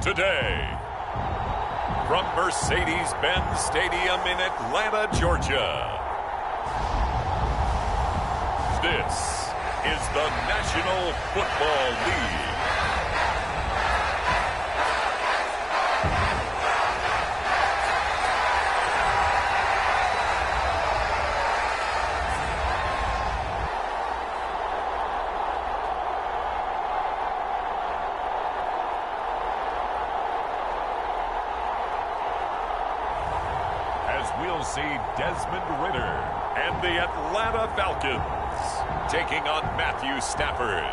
today. From Mercedes-Benz Stadium in Atlanta, Georgia. This is the National Football League. We'll see Desmond Ritter and the Atlanta Falcons taking on Matthew Stafford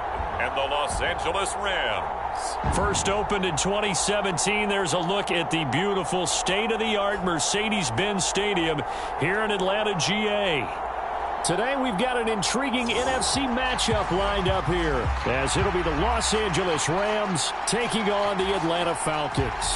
and the Los Angeles Rams. First opened in 2017, there's a look at the beautiful state-of-the-art Mercedes-Benz Stadium here in Atlanta, GA. Today we've got an intriguing NFC matchup lined up here, as it'll be the Los Angeles Rams taking on the Atlanta Falcons.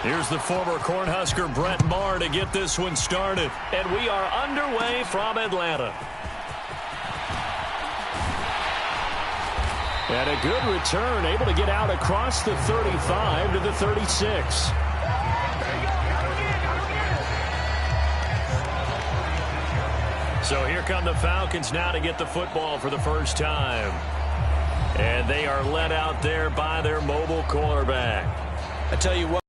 Here's the former Cornhusker Brett Maher to get this one started. And we are underway from Atlanta. And a good return, able to get out across the 35 to the 36. So here come the Falcons now to get the football for the first time. And they are led out there by their mobile quarterback. I tell you what.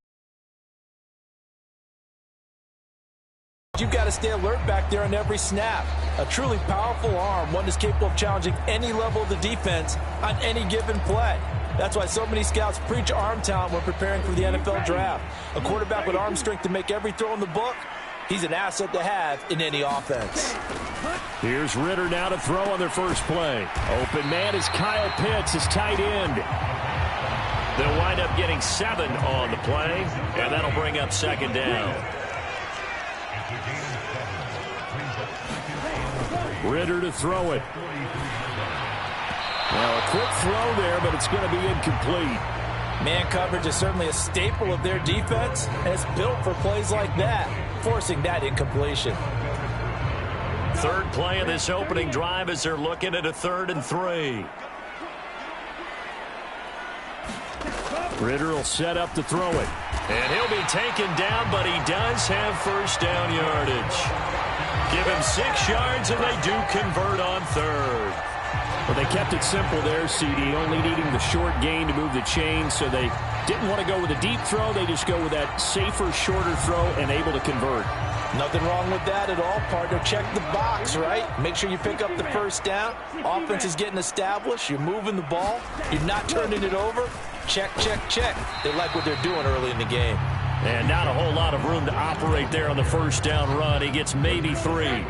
You've got to stay alert back there on every snap. A truly powerful arm, one that's capable of challenging any level of the defense on any given play. That's why so many scouts preach arm talent when preparing for the NFL draft. A quarterback with arm strength to make every throw in the book, he's an asset to have in any offense. Here's Ritter now to throw on their first play. Open man is Kyle Pitts, his tight end. They'll wind up getting 7 on the play, and that'll bring up second down. Ritter to throw it. Well, a quick throw there, but it's going to be incomplete. Man coverage is certainly a staple of their defense, and it's built for plays like that, forcing that incompletion. Third play of this opening drive as they're looking at a 3rd and 3. Ritter will set up to throw it. And he'll be taken down, but he does have first down yardage. Give him 6 yards, and they do convert on 3rd. Well, they kept it simple there, CD, only needing the short gain to move the chain, so they didn't want to go with a deep throw. They just go with that safer, shorter throw and able to convert. Nothing wrong with that at all, partner. Check the box, right? Make sure you pick up the first down. Offense is getting established. You're moving the ball. You're not turning it over. Check, check, check. They like what they're doing early in the game. And not a whole lot of room to operate there on the first down run. He gets maybe 3.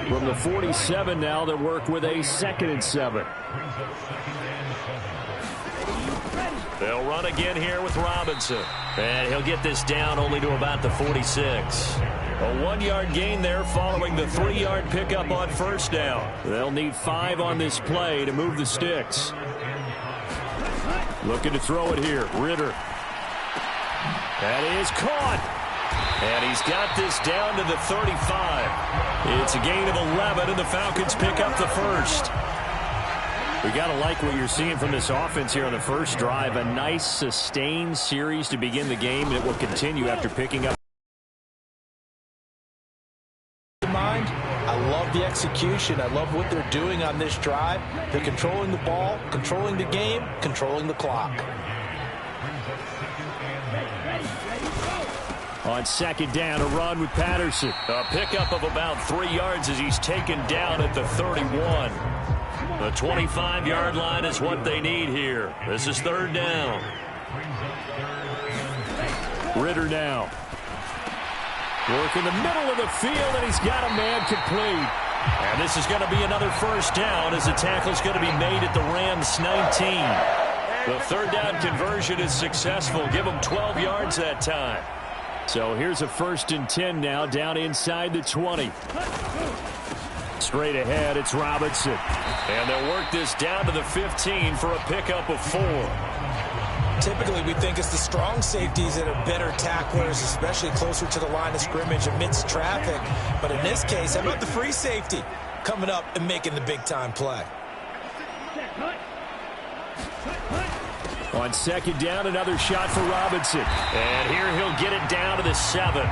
From the 47 now, they'll work with a 2nd and 7. They'll run again here with Robinson. And he'll get this down only to about the 46. A 1-yard gain there following the 3-yard pickup on first down. They'll need 5 on this play to move the sticks. Looking to throw it here. Ritter. That is caught. And he's got this down to the 35. It's a gain of 11, and the Falcons pick up the first. We got to like what you're seeing from this offense here on the first drive. A nice, sustained series to begin the game, and it will continue after picking up. I love the execution. I love what they're doing on this drive. They're controlling the ball, controlling the game, controlling the clock. On second down, a run with Patterson. A pickup of about 3 yards as he's taken down at the 31. The 25-yard line is what they need here. This is 3rd down. Ritter now. Work in the middle of the field, and he's got a man complete. And this is going to be another first down as the tackle's going to be made at the Rams' 19. The 3rd down conversion is successful. Give them 12 yards that time. So here's a 1st and 10 now, down inside the 20. Straight ahead, it's Robinson. And they'll work this down to the 15 for a pickup of 4. Typically, we think it's the strong safeties that are better tacklers, especially closer to the line of scrimmage amidst traffic. But in this case, how about the free safety coming up and making the big-time play? On second down, another shot for Robinson. And here he'll get it down to the 7.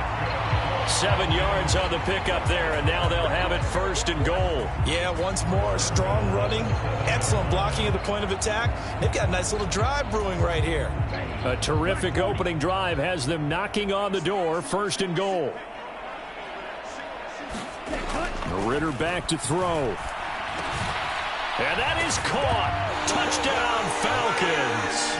7 yards on the pickup there, and now they'll have it 1st and goal. Yeah, once more, strong running, excellent blocking at the point of attack. They've got a nice little drive brewing right here. A terrific opening drive has them knocking on the door, 1st and goal. Ritter back to throw. And that is caught. Touchdown, Falcons.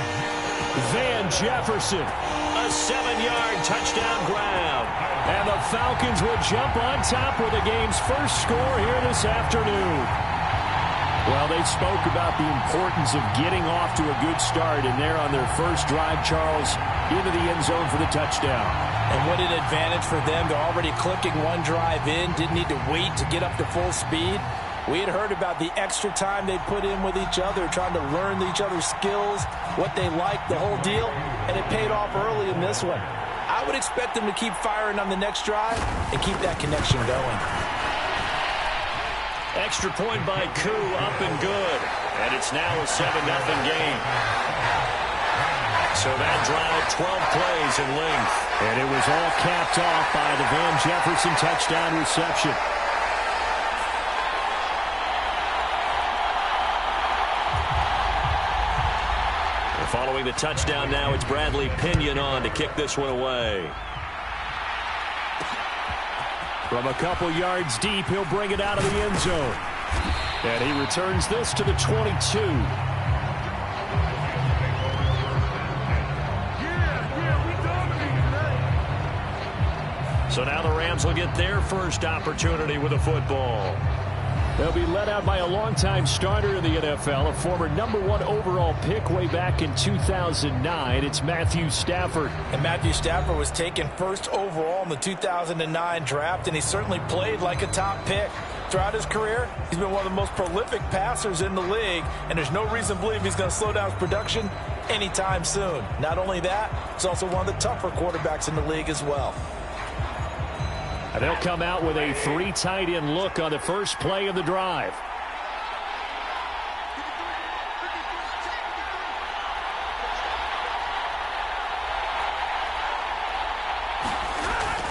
Van Jefferson, a 7-yard touchdown grab. And the Falcons will jump on top with the game's first score here this afternoon. Well, they spoke about the importance of getting off to a good start, and they're on their first drive, Charles, into the end zone for the touchdown. And what an advantage for them. They're already clicking one drive in, didn't need to wait to get up to full speed. We had heard about the extra time they put in with each other, trying to learn each other's skills, what they like, the whole deal, and it paid off early in this one. I would expect them to keep firing on the next drive and keep that connection going. Extra point by Koo, up and good. And it's now a 7-0 game. So that drive, 12 plays in length. And it was all capped off by the Van Jefferson touchdown reception. Following the touchdown now, it's Bradley Pinion on to kick this one away. From a couple yards deep, he'll bring it out of the end zone. And he returns this to the 22. So now the Rams will get their first opportunity with a football. They'll be led out by a longtime starter in the NFL, a former #1 overall pick way back in 2009. It's Matthew Stafford. And Matthew Stafford was taken first overall in the 2009 draft, and he certainly played like a top pick. Throughout his career, he's been one of the most prolific passers in the league, and there's no reason to believe he's going to slow down his production anytime soon. Not only that, he's also one of the tougher quarterbacks in the league as well. And they'll come out with a 3 tight end look on the first play of the drive.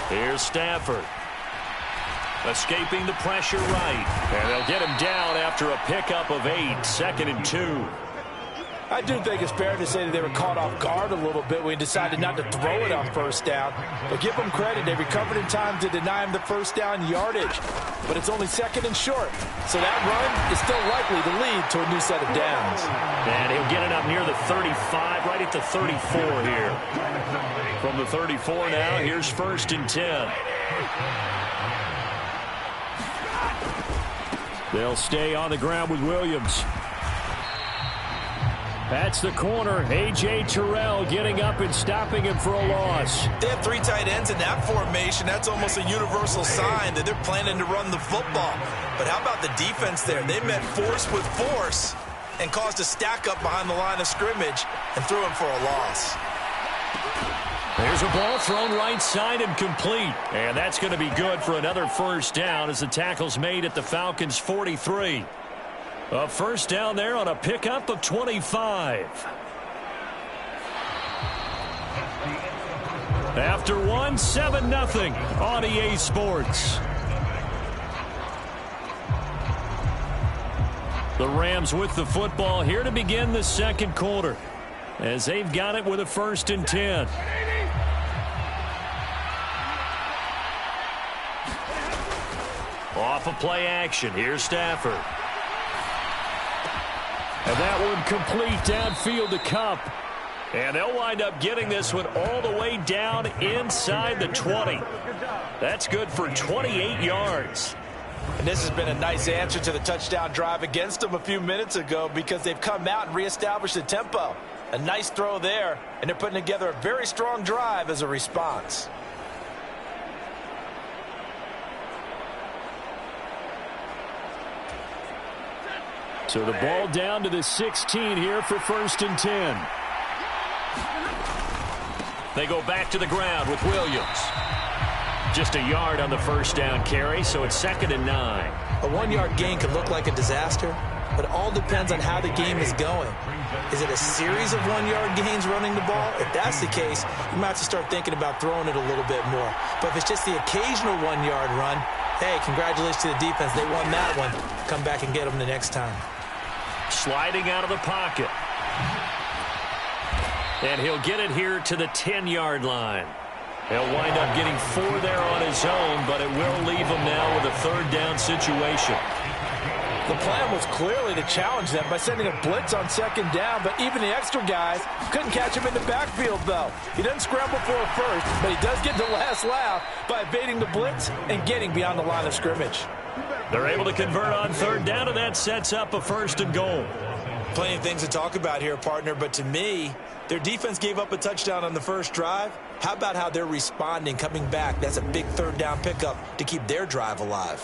Here's Stafford. Escaping the pressure right. And they'll get him down after a pickup of 8, 2nd and 2. I do think it's fair to say that they were caught off guard a little bit when he decided not to throw it on first down. But give them credit. They recovered in time to deny him the first down yardage. But it's only 2nd and short. So that run is still likely to lead to a new set of downs. And he'll get it up near the 35, right at the 34 here. From the 34 now, here's 1st and 10. They'll stay on the ground with Williams. That's the corner. A.J. Terrell getting up and stopping him for a loss. They have 3 tight ends in that formation. That's almost a universal sign that they're planning to run the football. But how about the defense there? They met force with force and caused a stack up behind the line of scrimmage and threw him for a loss. There's a ball thrown right side and complete. And that's going to be good for another first down as the tackle's made at the Falcons' 43. A first down there on a pickup of 25. After one, 7-0 on EA Sports. The Rams with the football here to begin the second quarter, as they've got it with a 1st and 10. Off of play action, here's Stafford. And that one complete downfield to Kupp. And they'll wind up getting this one all the way down inside the 20. That's good for 28 yards. And this has been a nice answer to the touchdown drive against them a few minutes ago because they've come out and reestablished the tempo. A nice throw there, and they're putting together a very strong drive as a response. So the ball down to the 16 here for 1st and 10. They go back to the ground with Williams. Just a yard on the first down carry, so it's 2nd and 9. A 1-yard gain could look like a disaster, but it all depends on how the game is going. Is it a series of 1-yard gains running the ball? If that's the case, you might have to start thinking about throwing it a little bit more. But if it's just the occasional 1-yard run, hey, congratulations to the defense. They won that one. Come back and get them the next time. Sliding out of the pocket. And he'll get it here to the 10-yard line. He'll wind up getting 4 there on his own, but it will leave him now with a 3rd down situation. The plan was clearly to challenge them by sending a blitz on 2nd down, but even the extra guys couldn't catch him in the backfield, though. He doesn't scramble for a first, but he does get the last laugh by evading the blitz and getting beyond the line of scrimmage. They're able to convert on 3rd down, and that sets up a 1st and goal. Plenty of things to talk about here, partner, but to me, their defense gave up a touchdown on the first drive. How about how they're responding, coming back? That's a big 3rd down pickup to keep their drive alive.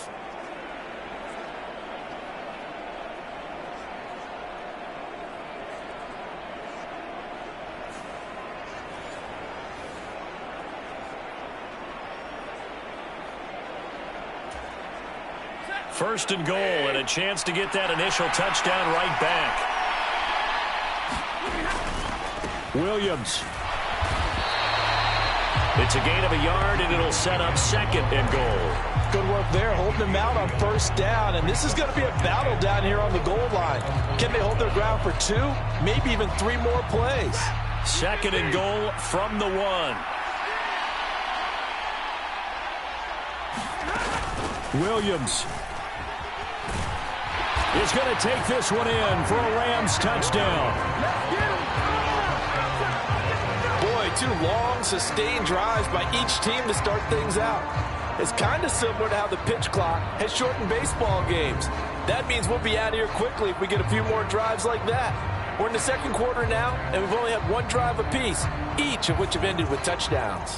First and goal, and a chance to get that initial touchdown right back. Williams. It's a gain of a yard, and it'll set up 2nd and goal. Good work there, holding them out on 1st down, and this is going to be a battle down here on the goal line. Can they hold their ground for 2, maybe even 3 more plays? 2nd and goal from the 1. Williams is going to take this one in for a Rams touchdown. Boy, 2 long, sustained drives by each team to start things out. It's kind of similar to how the pitch clock has shortened baseball games. That means we'll be out of here quickly if we get a few more drives like that. We're in the 2nd quarter now, and we've only had 1 drive apiece, each of which have ended with touchdowns.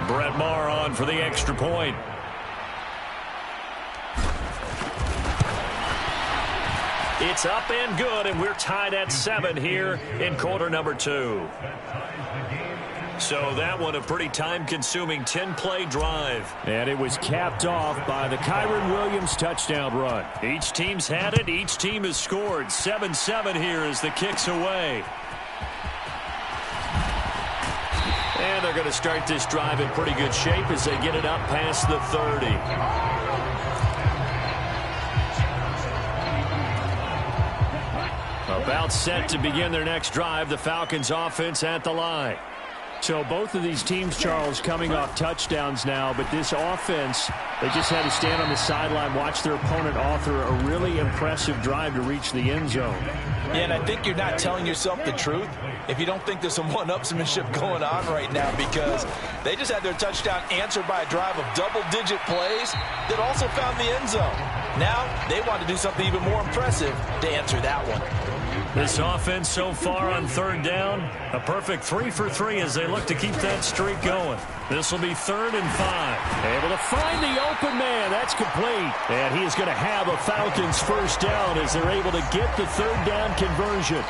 Brett Maher on for the extra point. It's up and good, and we're tied at 7 here in quarter number 2. So that one a pretty time-consuming 10-play drive. And it was capped off by the Kyren Williams touchdown run. Each team's had it. Each team has scored. 7-7 here as the kick's away. And they're going to start this drive in pretty good shape as they get it up past the 30. About set to begin their next drive. The Falcons offense at the line. So both of these teams, Charles, coming off touchdowns now, but this offense, they just had to stand on the sideline, watch their opponent author a really impressive drive to reach the end zone. Yeah, and I think you're not telling yourself the truth if you don't think there's some one-upsmanship going on right now, because they just had their touchdown answered by a drive of double-digit plays that also found the end zone. Now they want to do something even more impressive to answer that one. This offense so far on 3rd down, a perfect 3 for 3 as they look to keep that streak going. This will be 3rd and 5. Able to find the open man. That's complete. And he is going to have a Falcons first down as they're able to get the 3rd down conversion.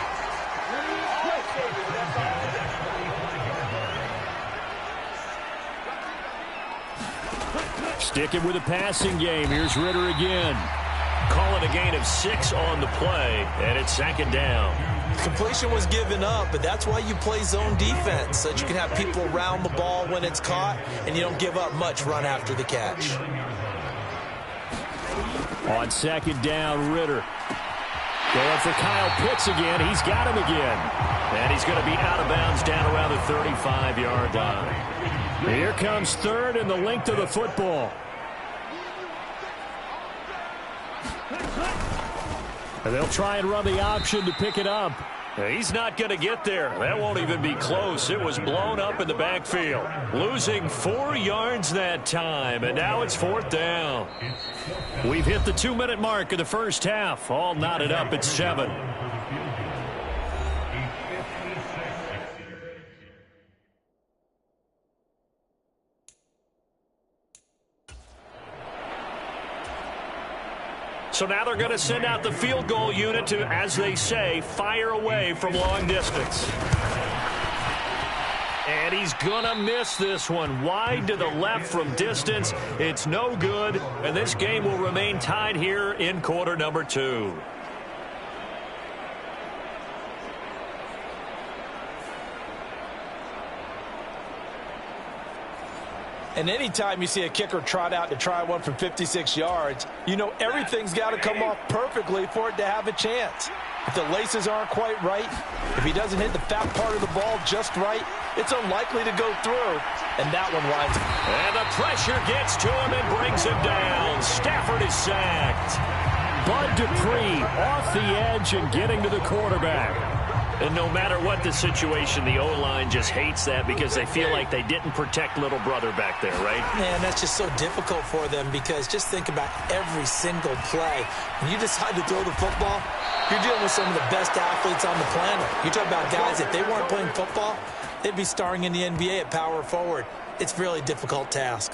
Sticking with the passing game. Here's Ritter again. Calling a gain of 6 on the play, and it's 2nd down. Completion was given up, but that's why you play zone defense, so that you can have people around the ball when it's caught, and you don't give up much run after the catch. On 2nd down, Ritter. Going for Kyle Pitts again. He's got him again. And he's going to be out of bounds down around the 35-yard line. Here comes 3rd and the length of the football. And they'll try and run the option to pick it up. He's not going to get there. That won't even be close. It was blown up in the backfield. Losing 4 yards that time, and now it's 4th down. We've hit the 2-minute mark of the first half. All knotted up at 7. So now they're going to send out the field goal unit to, as they say, fire away from long distance. And he's going to miss this one. Wide to the left from distance. It's no good, and this game will remain tied here in quarter number 2. And anytime you see a kicker trot out to try one from 56 yards, you know everything's got to come off perfectly for it to have a chance. If the laces aren't quite right, if he doesn't hit the fat part of the ball just right, it's unlikely to go through. And that one winds up. And the pressure gets to him and brings him down. Stafford is sacked. Bud Dupree off the edge and getting to the quarterback. And no matter what the situation, the O-line just hates that because they feel like they didn't protect little brother back there, right? Man, that's just so difficult for them because just think about every single play. When you decide to throw the football, you're dealing with some of the best athletes on the planet. You're talking about guys, if they weren't playing football, they'd be starring in the NBA at power forward. It's a really difficult task.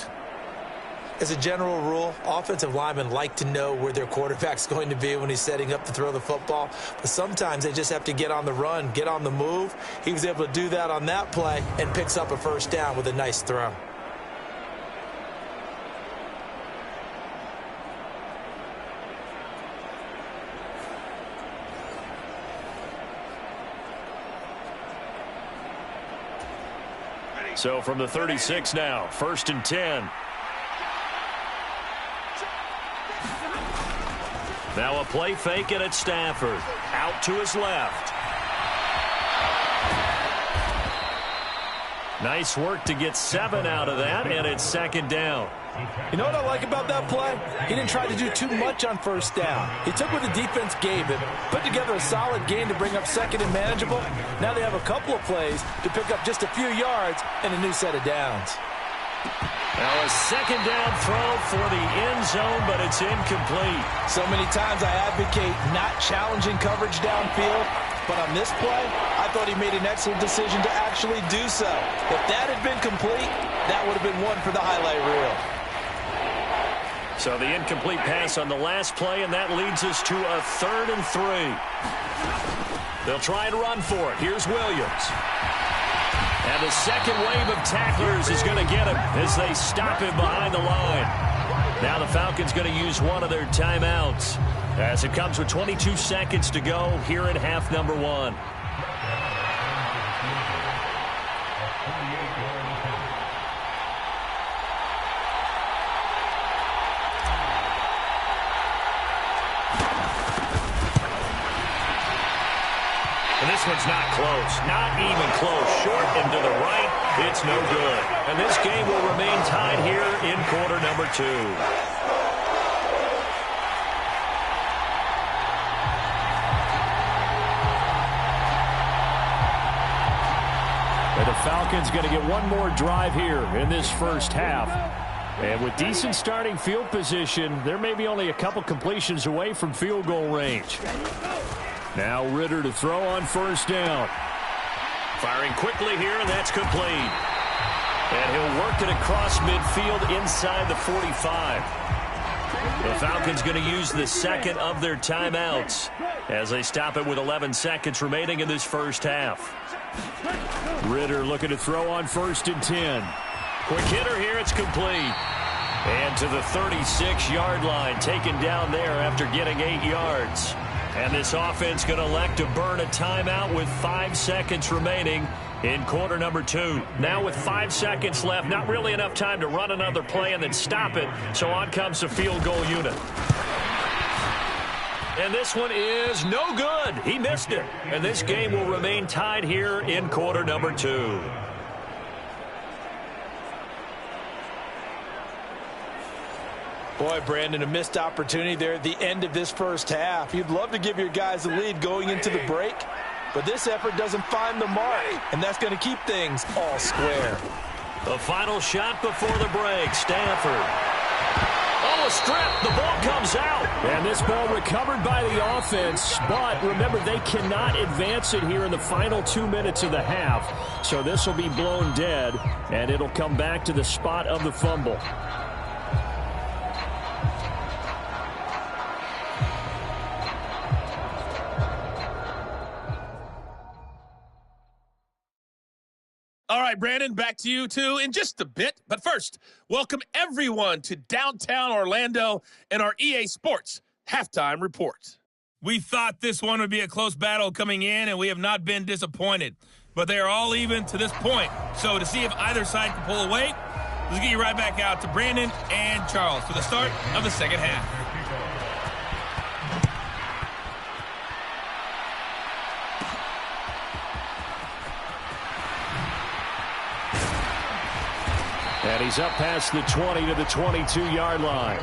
As a general rule, offensive linemen like to know where their quarterback's going to be when he's setting up to throw the football. But sometimes they just have to get on the run, get on the move. He was able to do that on that play and picks up a first down with a nice throw. So from the 36 now, 1st and 10. Now a play fake and it's Stafford. Out to his left. Nice work to get 7 out of that, and it's 2nd down. You know what I like about that play? He didn't try to do too much on first down. He took what the defense gave him, put together a solid game to bring up 2nd and manageable. Now they have a couple of plays to pick up just a few yards and a new set of downs. Now a 2nd down throw for the end zone, but it's incomplete. So many times I advocate not challenging coverage downfield, but on this play, I thought he made an excellent decision to actually do so. If that had been complete, that would have been one for the highlight reel. So the incomplete pass on the last play, and that leads us to a 3rd and 3. They'll try and run for it. Here's Williams. And the second wave of tacklers is going to get him as they stop him behind the line. Now the Falcons going to use one of their timeouts as it comes with 22 seconds to go here in half number 1. And this one's not close. Not even close. Short and to the right. It's no good. And this game will remain tied here in quarter number 2. And the Falcons going to get one more drive here in this first half. And with decent starting field position, there may be only a couple completions away from field goal range. Now Ritter to throw on first down. Firing quickly here, and that's complete. And he'll work it across midfield inside the 45. The Falcons going to use the second of their timeouts as they stop it with 11 seconds remaining in this first half. Ritter looking to throw on 1st and 10. Quick hitter here, it's complete. And to the 36-yard line, taken down there after getting 8 yards. And this offense going to elect to burn a timeout with 5 seconds remaining in quarter number 2. Now with 5 seconds left, not really enough time to run another play and then stop it. So on comes the field goal unit. And this one is no good. He missed it. And this game will remain tied here in quarter number 2. Boy, Brandon, a missed opportunity there at the end of this first half. You'd love to give your guys a lead going into the break, but this effort doesn't find the mark, and that's going to keep things all square. The final shot before the break, Stafford. Oh, a strip. The ball comes out. And this ball recovered by the offense, but remember, they cannot advance it here in the final 2 minutes of the half, so this will be blown dead, and it'll come back to the spot of the fumble. right, Brandon, back to you two in just a bit. But first, welcome everyone to downtown Orlando and our EA Sports Halftime Report. We thought this one would be a close battle coming in, and we have not been disappointed. But they are all even to this point. So to see if either side can pull away, let's get you right back out to Brandon and Charles for the start of the second half. And he's up past the 20 to the 22-yard line.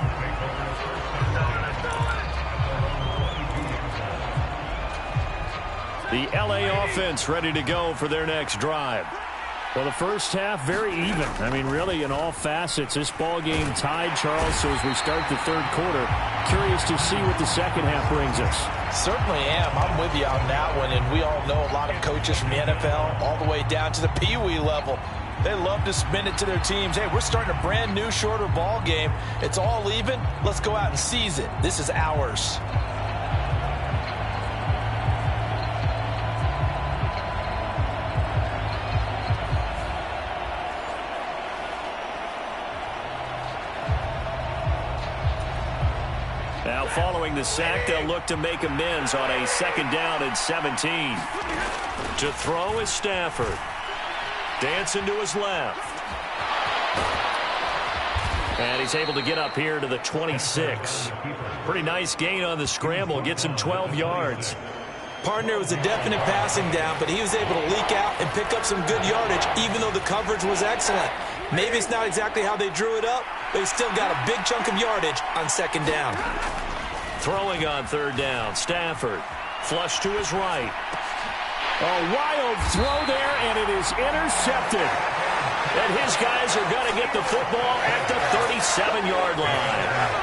The LA offense ready to go for their next drive. Well, the first half, very even. I mean, really, in all facets, this ball game tied, Charles. So as we start the third quarter, curious to see what the second half brings us. Certainly am. I'm with you on that one. And we all know a lot of coaches from the NFL all the way down to the Pee Wee level. They love to spin it to their teams. Hey, we're starting a brand new, shorter ball game. It's all even. Let's go out and seize it. This is ours. Now following the sack, they'll look to make amends on a 2nd down and 17. To throw is Stafford. Dancing to his left. And he's able to get up here to the 26. Pretty nice gain on the scramble. Gets him 12 yards. Partner was a definite passing down, but he was able to leak out and pick up some good yardage, even though the coverage was excellent. Maybe it's not exactly how they drew it up, but he still got a big chunk of yardage on 2nd down. Throwing on 3rd down, Stafford. Flush to his right. A wild throw there, and it is intercepted. And his guys are going to get the football at the 37-yard line.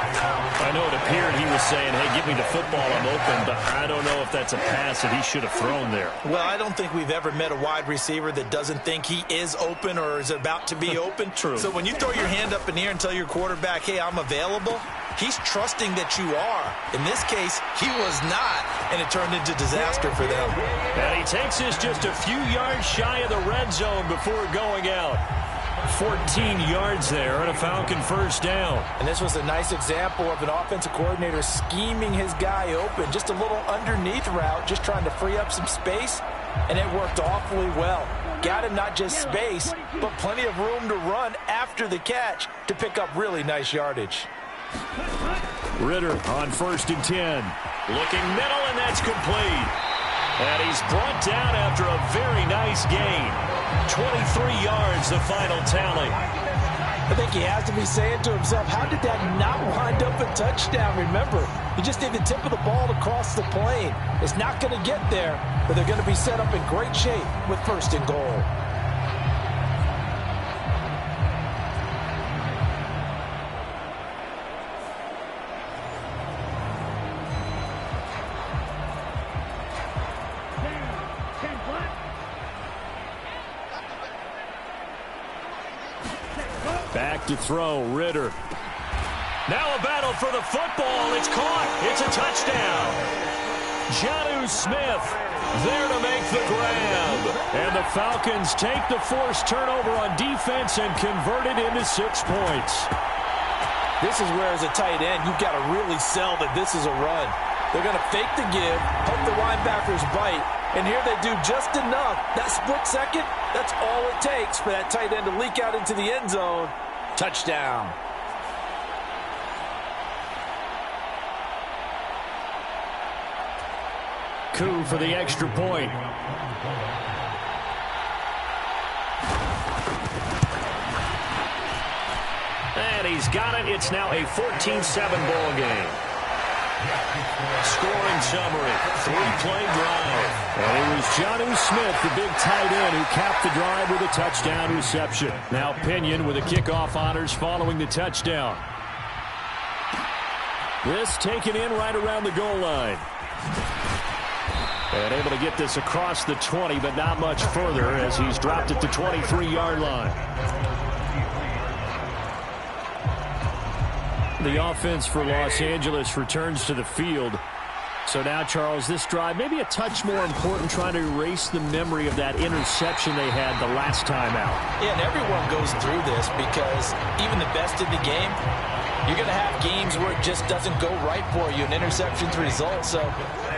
I know it appeared he was saying, hey, give me the football, I'm open, but I don't know if that's a pass that he should have thrown there. Well, I don't think we've ever met a wide receiver that doesn't think he is open or is about to be open. True. So when you throw your hand up in the air and tell your quarterback, hey, I'm available, he's trusting that you are. In this case, he was not, and it turned into disaster for them. And he takes us just a few yards shy of the red zone before going out. 14 yards there and a Falcon 1st down. And this was a nice example of an offensive coordinator scheming his guy open. Just a little underneath route, just trying to free up some space, and it worked awfully well. Got him not just space, but plenty of room to run after the catch to pick up really nice yardage. Ritter on 1st and 10. Looking middle, and that's complete. And he's brought down after a very nice gain. 23 yards, the final tally. I think he has to be saying to himself, how did that not wind up a touchdown? Remember, you just need the tip of the ball to cross the plane. It's not going to get there, but they're going to be set up in great shape with 1st and goal. Back to throw, Ritter. Now a battle for the football. It's caught. It's a touchdown. Jonnu Smith there to make the grab. And the Falcons take the forced turnover on defense and convert it into 6 points. This is where, as a tight end, you've got to really sell that this is a run. They're going to fake the give, hope the linebackers bite, and here they do just enough. That split second, that's all it takes for that tight end to leak out into the end zone. Touchdown. Coup for the extra point. And he's got it. It's now a 14-7 ball game. Scoring summary, 3-play drive. And it was Jonnu Smith, the big tight end, who capped the drive with a touchdown reception. Now Pinion with the kickoff honors following the touchdown. This taken in right around the goal line. And able to get this across the 20, but not much further as he's dropped it to 23-yard line. The offense for Los Angeles returns to the field. So now, Charles, this drive maybe a touch more important, trying to erase the memory of that interception they had the last time out. Yeah, and everyone goes through this because even the best in the game, you're going to have games where it just doesn't go right for you, and interceptions result. So,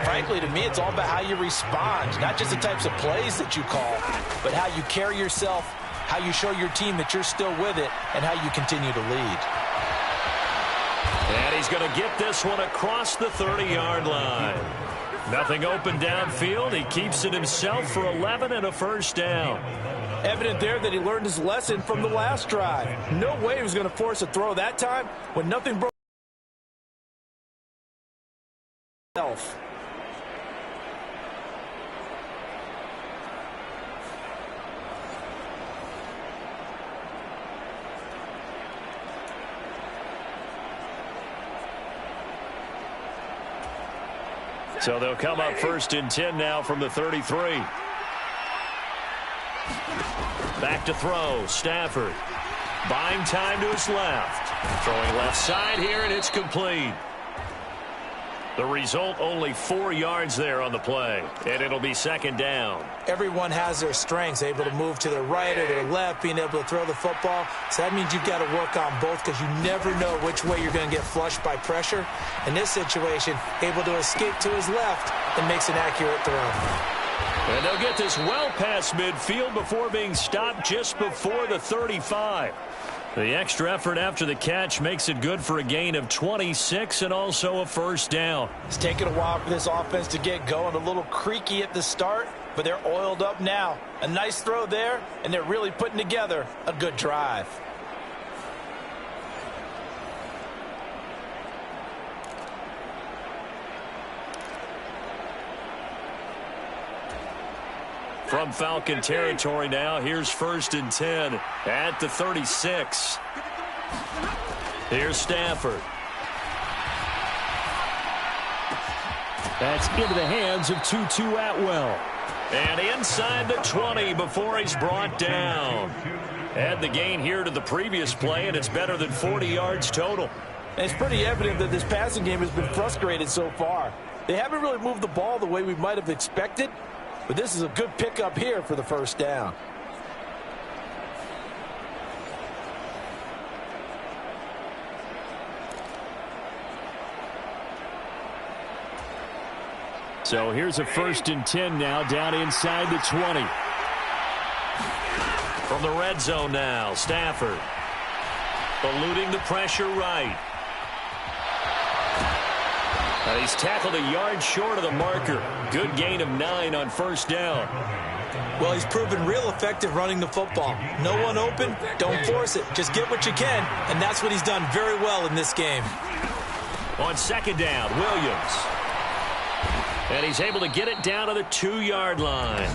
frankly, to me, it's all about how you respond, not just the types of plays that you call, but how you carry yourself, how you show your team that you're still with it, and how you continue to lead. And he's going to get this one across the 30-yard line. Nothing open downfield. He keeps it himself for 11 and a first down. Evident there that he learned his lesson from the last drive. No way he was going to force a throw that time when nothing broke. So they'll come up 1st and 10 now from the 33. Back to throw. Stafford. Buying time to his left. Throwing left side here, and it's complete. The result, only 4 yards there on the play, and it'll be 2nd down. Everyone has their strengths, able to move to their right or their left, being able to throw the football. So that means you've got to work on both because you never know which way you're going to get flushed by pressure. In this situation, able to escape to his left and makes an accurate throw. And they'll get this well past midfield before being stopped just before the 35. The extra effort after the catch makes it good for a gain of 26 and also a first down. It's taken a while for this offense to get going. A little creaky at the start, but they're oiled up now. A nice throw there, and they're really putting together a good drive. From Falcon territory now, here's 1st and 10 at the 36. Here's Stafford. That's into the hands of Tutu Atwell. And inside the 20 before he's brought down. Add the gain here to the previous play, and it's better than 40 yards total. And it's pretty evident that this passing game has been frustrated so far. They haven't really moved the ball the way we might have expected. But this is a good pickup here for the first down. So here's a 1st and 10 now down inside the 20. From the red zone now, Stafford. Eluding the pressure right. And he's tackled a yard short of the marker. Good gain of 9 on first down. Well, he's proven real effective running the football. No one open, don't force it. Just get what you can, and that's what he's done very well in this game. On 2nd down, Williams. And he's able to get it down to the 2-yard line.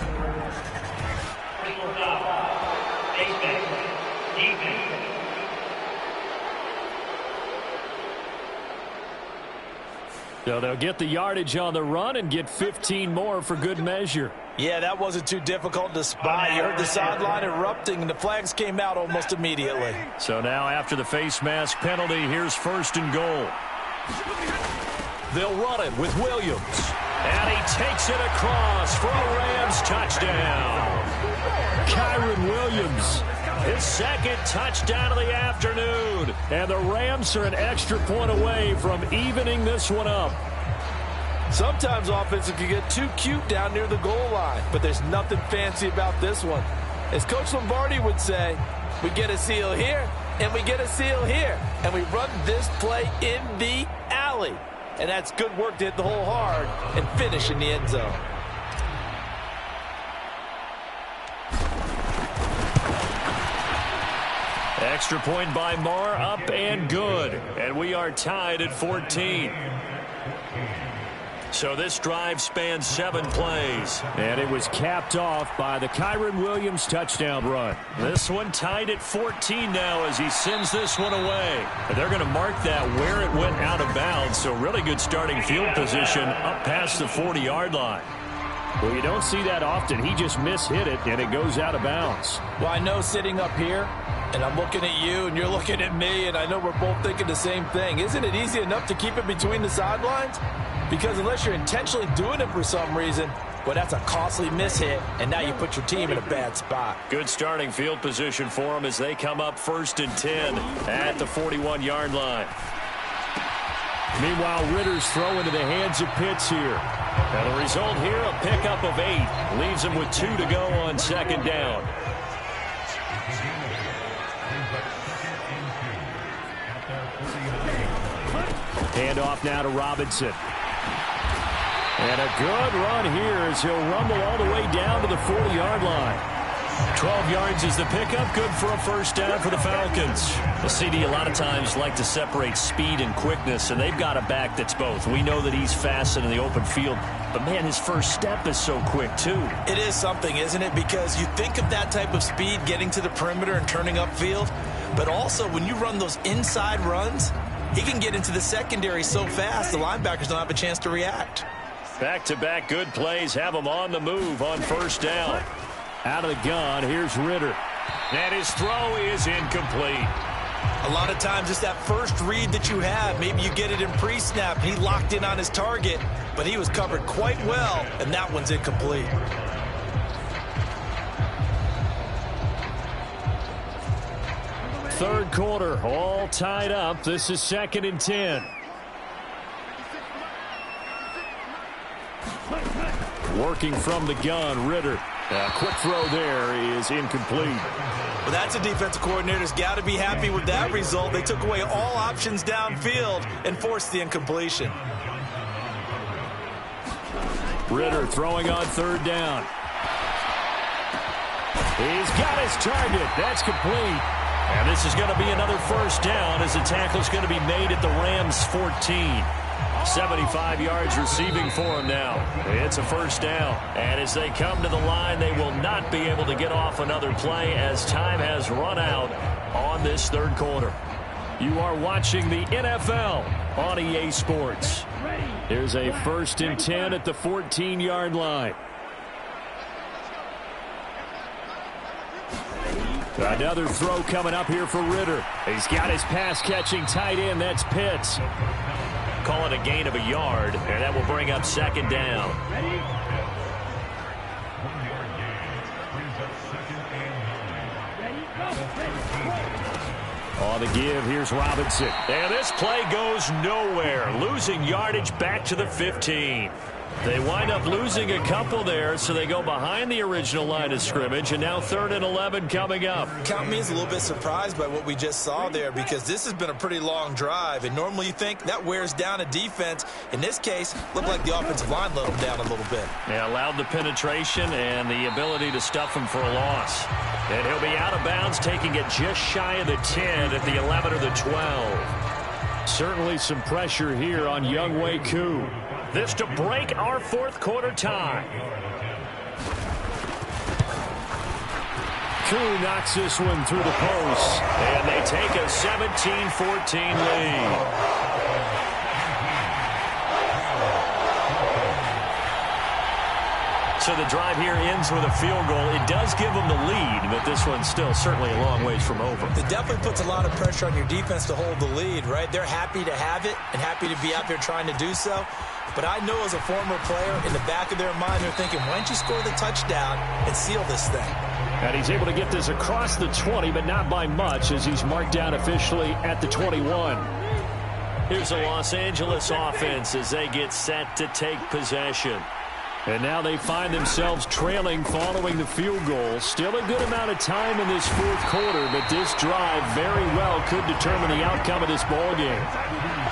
So they'll get the yardage on the run and get 15 more for good measure. Yeah, that wasn't too difficult to spot. You heard the sideline erupting, and the flags came out almost immediately. So now after the face mask penalty, here's 1st and goal. They'll run it with Williams. And he takes it across for a Rams touchdown. Kyron Williams. His 2nd touchdown of the afternoon. And the Rams are an extra point away from evening this one up. Sometimes offenses can get too cute down near the goal line, but there's nothing fancy about this one. As Coach Lombardi would say, we get a seal here, and we get a seal here, and we run this play in the alley. And that's good work to hit the hole hard and finish in the end zone. Extra point by Marr, up and good. And we are tied at 14. So this drive spans 7 plays. And it was capped off by the Kyron Williams touchdown run. This one tied at 14 now as he sends this one away. And they're going to mark that where it went out of bounds. So really good starting field position up past the 40-yard line. Well, you don't see that often. He just mishit it, and it goes out of bounds. Well, I know sitting up here, and I'm looking at you, and you're looking at me, and I know we're both thinking the same thing. Isn't it easy enough to keep it between the sidelines? Because unless you're intentionally doing it for some reason, well, that's a costly mishit, and now you put your team in a bad spot. Good starting field position for them as they come up 1st and 10 at the 41-yard line. Meanwhile, Ritter's throw into the hands of Pitts here. Now the result here, a pickup of 8. Leaves him with 2 to go on 2nd down. Handoff now to Robinson. And a good run here as he'll rumble all the way down to the 40-yard line. 12 yards is the pickup. Good for a 1st down for the Falcons. The CD a lot of times like to separate speed and quickness, and they've got a back that's both. We know that he's fast in the open field, but, man, his first step is so quick, too. It is something, isn't it? Because you think of that type of speed getting to the perimeter and turning upfield, but also when you run those inside runs, he can get into the secondary so fast the linebackers don't have a chance to react. Back-to-back good plays have him on the move on 1st down. Out of the gun, here's Ritter. And his throw is incomplete. A lot of times it's that first read that you have. Maybe you get it in pre-snap, and he locked in on his target, but he was covered quite well, and that one's incomplete. Third quarter, all tied up. This is 2nd and 10. Working from the gun, Ritter. A quick throw there is incomplete. Well, that's a defensive coordinator's got to be happy with that result. They took away all options downfield and forced the incompletion. Ritter throwing on 3rd down. He's got his target. That's complete. And this is going to be another 1st down as the tackle's going to be made at the Rams' 14. 75 yards receiving for him now. It's a 1st down. And as they come to the line, they will not be able to get off another play as time has run out on this 3rd quarter. You are watching the NFL on EA Sports. Here's a 1st and 10 at the 14-yard line. Another throw coming up here for Ritter. He's got his pass-catching tight end. That's Pitts. Call it a gain of a yard, and that will bring up 2nd down. On the give, here's Robinson. And this play goes nowhere. Losing yardage back to the 15. They wind up losing a couple there, so they go behind the original line of scrimmage, and now 3rd and 11 coming up. Count me as a little bit surprised by what we just saw there, because this has been a pretty long drive, and normally you think that wears down a defense. In this case, looked like the offensive line let them down a little bit. Yeah, allowed the penetration and the ability to stuff him for a loss. And he'll be out of bounds, taking it just shy of the 10 at the 11 or the 12. Certainly some pressure here on Younghoe Koo. This to break our 4th quarter tie. Koo knocks this one through the post. And they take a 17-14 lead. So the drive here ends with a field goal. It does give them the lead, but this one's still certainly a long ways from over. It definitely puts a lot of pressure on your defense to hold the lead, right? They're happy to have it and happy to be out there trying to do so. But I know as a former player, in the back of their mind, they're thinking, why don't you score the touchdown and seal this thing? And he's able to get this across the 20, but not by much, as he's marked down officially at the 21. Here's the Los Angeles offense as they get set to take possession. And now they find themselves trailing following the field goal. Still a good amount of time in this 4th quarter, but this drive very well could determine the outcome of this ball game.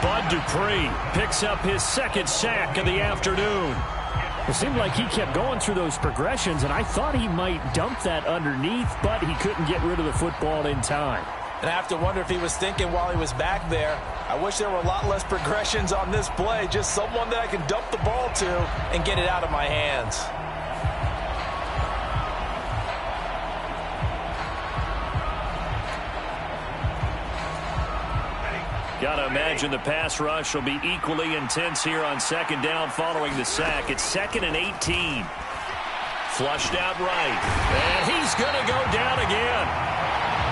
Bud Dupree picks up his 2nd sack of the afternoon. It seemed like he kept going through those progressions, and I thought he might dump that underneath, but he couldn't get rid of the football in time. And I have to wonder if he was thinking while he was back there, I wish there were a lot less progressions on this play, just someone that I can dump the ball to and get it out of my hands. Got to imagine the pass rush will be equally intense here on 2nd down following the sack. It's 2nd and 18. Flushed out right. And he's going to go down again.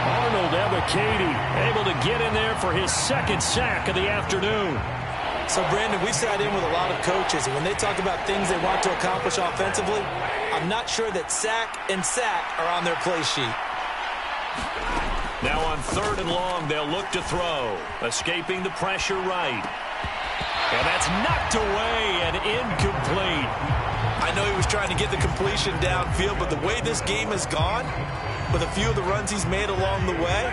Arnold Ebiketie able to get in there for his 2nd sack of the afternoon. So, Brandon, we sat in with a lot of coaches, and when they talk about things they want to accomplish offensively, I'm not sure that sack and sack are on their play sheet. Now on 3rd and long, they'll look to throw. Escaping the pressure right. And that's knocked away and incomplete. I know he was trying to get the completion downfield, but the way this game has gone, with a few of the runs he's made along the way,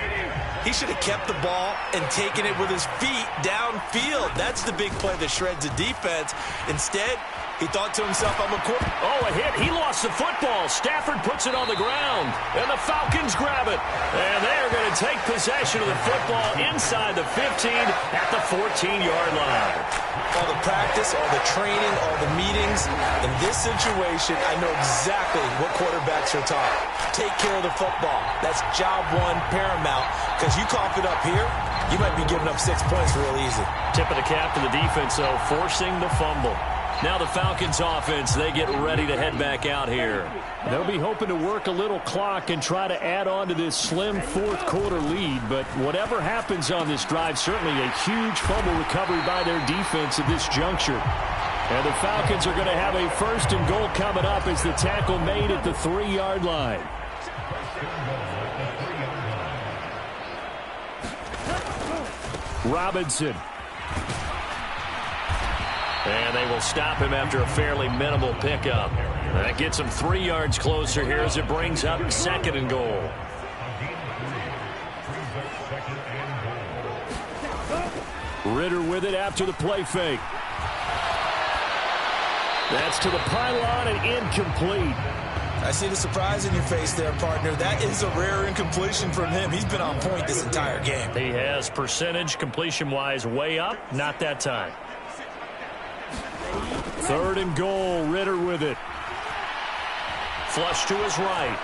he should have kept the ball and taken it with his feet downfield. That's the big play that shreds the defense. Instead, he thought to himself, I'm a quarterback. Oh, a hit. He lost the football. Stafford puts it on the ground, and the Falcons grab it. And they're going to take possession of the football inside the 15 at the 14-yard line. All the practice, all the training, all the meetings. In this situation, I know exactly what quarterbacks are taught. Take care of the football. That's job one, paramount, because you cough it up here, you might be giving up 6 points real easy. Tip of the cap to the defense, though, forcing the fumble. Now the Falcons offense, they get ready to head back out here. They'll be hoping to work a little clock and try to add on to this slim 4th quarter lead. But whatever happens on this drive, certainly a huge fumble recovery by their defense at this juncture. And the Falcons are going to have a 1st and goal coming up as the tackle made at the 3-yard line. Robinson. And they will stop him after a fairly minimal pickup. That gets him 3 yards closer here as it brings up 2nd and goal. Ritter with it after the play fake. That's to the pylon and incomplete. I see the surprise in your face there, partner. That is a rare incompletion from him. He's been on point this entire game. He has percentage completion-wise way up. Not that time. 3rd and goal. Ritter with it. Flush to his right.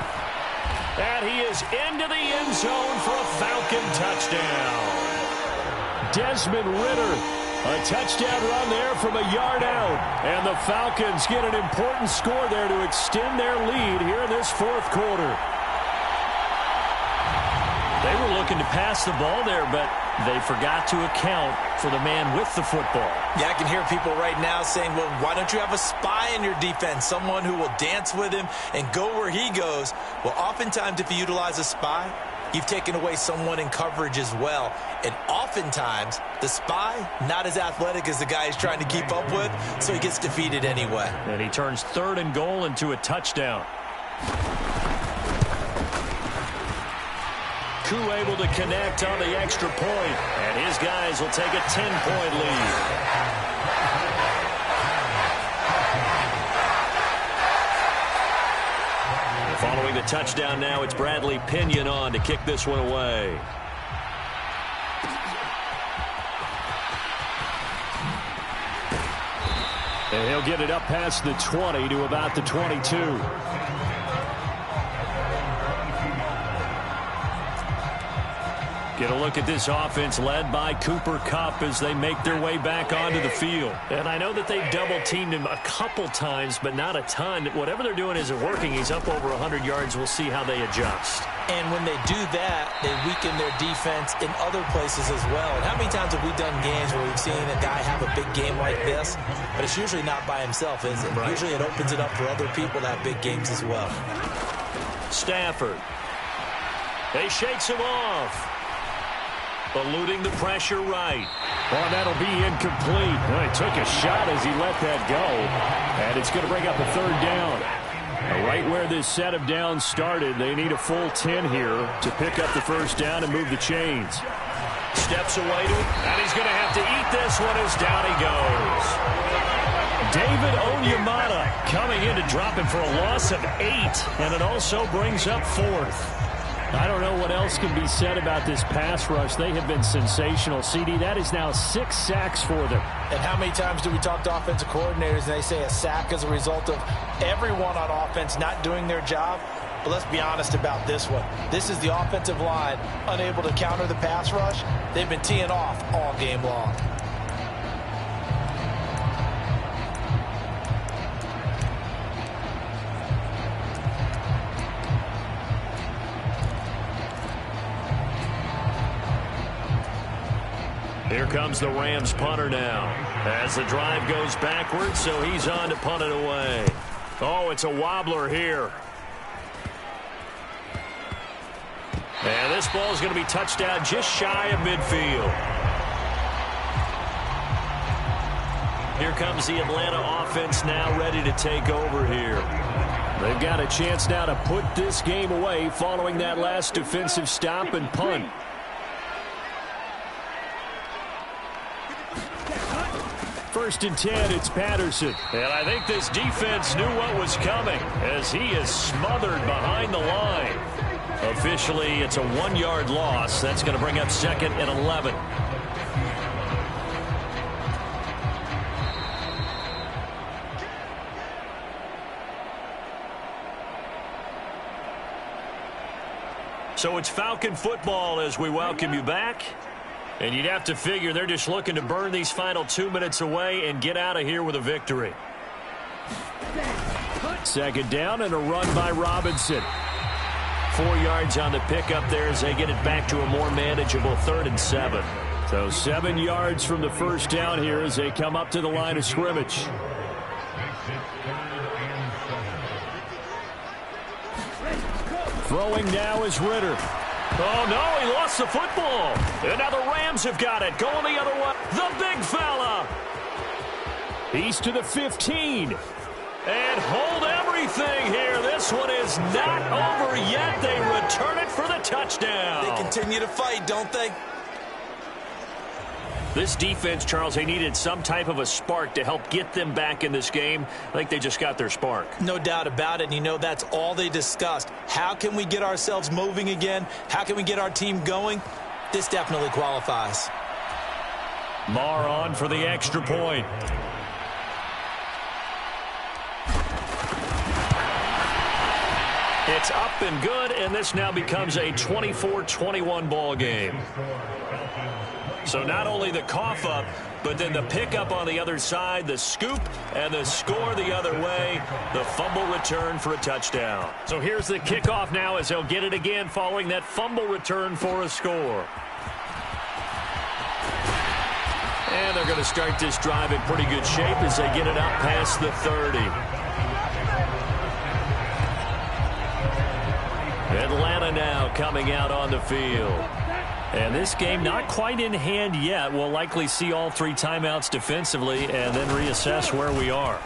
And he is into the end zone for a Falcon touchdown. Desmond Ritter. A touchdown run there from a yard out. And the Falcons get an important score there to extend their lead here in this 4th quarter. They were looking to pass the ball there, but they forgot to account for the man with the football. Yeah, I can hear people right now saying, well, why don't you have a spy in your defense, someone who will dance with him and go where he goes? Well, oftentimes if you utilize a spy, you've taken away someone in coverage as well. And oftentimes, the spy, not as athletic as the guy he's trying to keep up with, so he gets defeated anyway. And he turns 3rd and goal into a touchdown. Koo able to connect on the extra point, and his guys will take a 10-point lead. Following the touchdown now, it's Bradley Pinion on to kick this one away. And he'll get it up past the 20 to about the 22. Get a look at this offense led by Cooper Kupp as they make their way back onto the field. And I know that they've double-teamed him a couple times, but not a ton. Whatever they're doing isn't working. He's up over 100 yards. We'll see how they adjust. And when they do that, they weaken their defense in other places as well. And how many times have we done games where we've seen a guy have a big game like this? But it's usually not by himself, is it? Right. Usually it opens it up for other people to have big games as well. Stafford. He shakes him off. Eluding the pressure right. Oh, that'll be incomplete. Well, he took a shot as he let that go. And it's going to bring up a 3rd down. Right where this set of downs started, they need a full 10 here to pick up the 1st down and move the chains. Steps away to it, and he's going to have to eat this one as down he goes. David Onyemata coming in to drop him for a loss of 8, and it also brings up 4th. I don't know what else can be said about this pass rush. They have been sensational. CD, that is now 6 sacks for them. And how many times do we talk to offensive coordinators and they say a sack is a result of everyone on offense not doing their job? But let's be honest about this one. This is the offensive line unable to counter the pass rush. They've been teeing off all game long. Here comes the Rams punter now. As the drive goes backwards, so he's on to punt it away. Oh, it's a wobbler here. And this ball is going to be touched down just shy of midfield. Here comes the Atlanta offense now ready to take over here. They've got a chance now to put this game away following that last defensive stop and punt. First and 10, it's Patterson. And I think this defense knew what was coming as he is smothered behind the line. Officially, it's a 1-yard loss. That's going to bring up 2nd and 11. So it's Falcon football as we welcome you back. And you'd have to figure they're just looking to burn these final 2 minutes away and get out of here with a victory. Second down and a run by Robinson. 4 yards on the pickup there as they get it back to a more manageable 3rd and 7. So 7 yards from the first down here as they come up to the line of scrimmage. Throwing now is Ritter. Oh, no, he lost the football. And now the Rams have got it. Going the other way. The big fella. He's to the 15. And hold everything here. This one is not over yet. They return it for the touchdown. They continue to fight, don't they? This defense, Charles, they needed some type of a spark to help get them back in this game. I think they just got their spark. No doubt about it. And you know that's all they discussed. How can we get ourselves moving again? How can we get our team going? This definitely qualifies. Marr on for the extra point. It's up and good, and this now becomes a 24-21 ball game. So not only the cough up, but then the pickup on the other side, the scoop, and the score the other way, the fumble return for a touchdown. So here's the kickoff now as they'll get it again following that fumble return for a score. And they're going to start this drive in pretty good shape as they get it out past the 30. Atlanta now coming out on the field. And this game not quite in hand yet. We'll likely see all 3 timeouts defensively and then reassess where we are.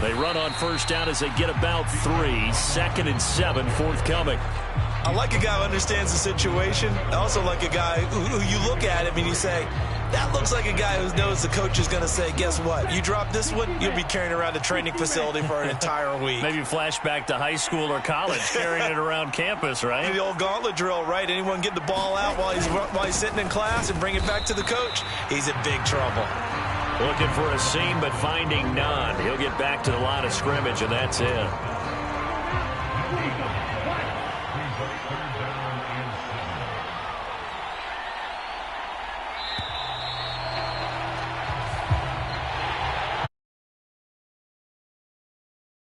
They run on first down as they get about 3. 2nd and 7 forthcoming. I like a guy who understands the situation. I also like a guy who you look at him and you say, that looks like a guy who knows the coach is going to say, guess what? You drop this one, you'll be carrying around a training facility for an entire week. Maybe flashback to high school or college, carrying it around campus, right? The old gauntlet drill, right? Anyone get the ball out while he's sitting in class and bring it back to the coach? He's in big trouble. Looking for a seam, but finding none. He'll get back to the line of scrimmage, and that's it.